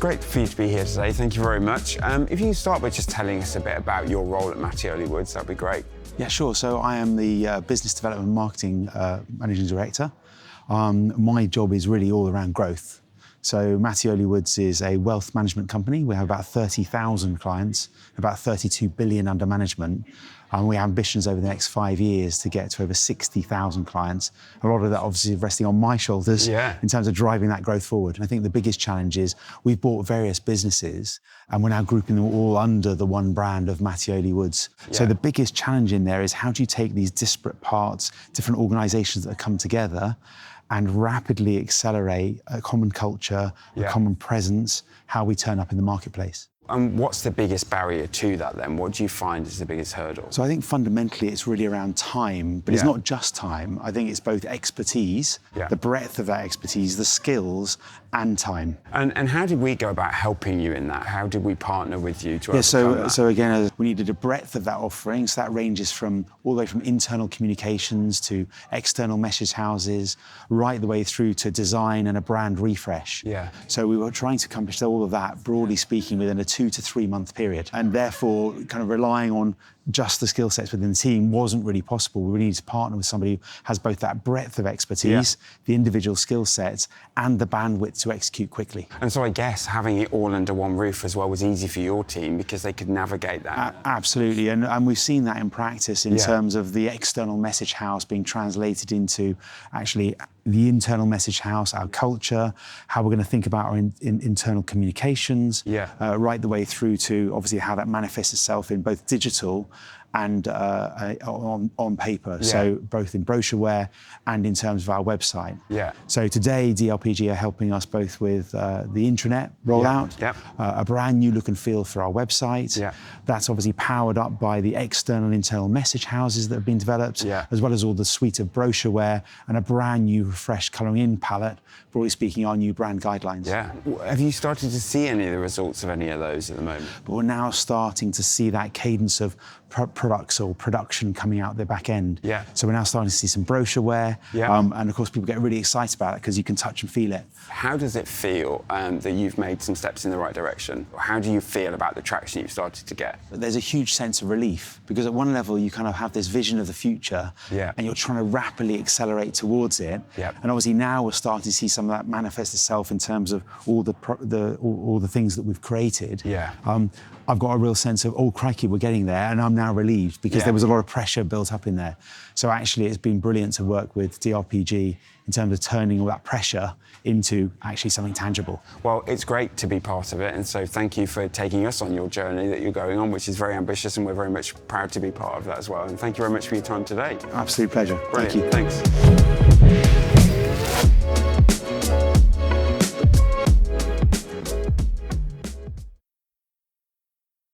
great for you to be here today. Thank you very much. If you can start by just telling us a bit about your role at Mattioli Woods, that'd be great. Yeah, sure. So I am the Business Development and Marketing Managing Director. My job is really all around growth. So Mattioli Woods is a wealth management company. We have about 30,000 clients, about 32 billion under management. And we have ambitions over the next 5 years to get to over 60,000 clients. A lot of that obviously resting on my shoulders in terms of driving that growth forward. And I think the biggest challenge is we've bought various businesses and we're now grouping them all under the one brand of Mattioli Woods. So the biggest challenge in there is how do you take these disparate parts, different organizations that have come together and rapidly accelerate a common culture, a common presence, how we turn up in the marketplace. And what's the biggest barrier to that then? What do you find is the biggest hurdle? So I think fundamentally it's really around time, but it's not just time. I think it's both expertise, the breadth of that expertise, the skills, and time. And how did we go about helping you in that? How did we partner with you to overcome that? So again, we needed a breadth of that offering. So that ranges from all the way from internal communications to external message houses, right the way through to design and a brand refresh. So we were trying to accomplish all of that, broadly speaking, within a 2 to 3 month period. And therefore, kind of relying on just the skill sets within the team wasn't really possible. We really need to partner with somebody who has both that breadth of expertise, the individual skill sets, and the bandwidth to execute quickly. And so I guess having it all under one roof as well was easy for your team because they could navigate that. Absolutely, and we've seen that in practice in terms of the external message house being translated into actually the internal message house, our culture, how we're going to think about our internal communications, right the way through to obviously how that manifests itself in both digital and on paper, so both in brochureware and in terms of our website. So today, DRPG are helping us both with the intranet rollout, a brand new look and feel for our website. That's obviously powered up by the external internal message houses that have been developed, as well as all the suite of brochureware and a brand new refreshed colouring in palette, broadly speaking, our new brand guidelines. Have you started to see any of the results of any of those at the moment? But we're now starting to see that cadence of products or production coming out the back end. So we're now starting to see some brochureware, and of course people get really excited about it because you can touch and feel it. How does it feel that you've made some steps in the right direction? How do you feel about the traction you've started to get? There's a huge sense of relief because at one level you kind of have this vision of the future and you're trying to rapidly accelerate towards it. And obviously now we're starting to see some of that manifest itself in terms of all the things that we've created. I've got a real sense of, oh crikey, we're getting there, and I'm now relieved because there was a lot of pressure built up in there. So actually it's been brilliant to work with DRPG in terms of turning all that pressure into actually something tangible. Well, it's great to be part of it, and so thank you for taking us on your journey that you're going on, which is very ambitious, and we're very much proud to be part of that as well. And thank you very much for your time today. Absolute pleasure. Brilliant. Thank you. Thanks.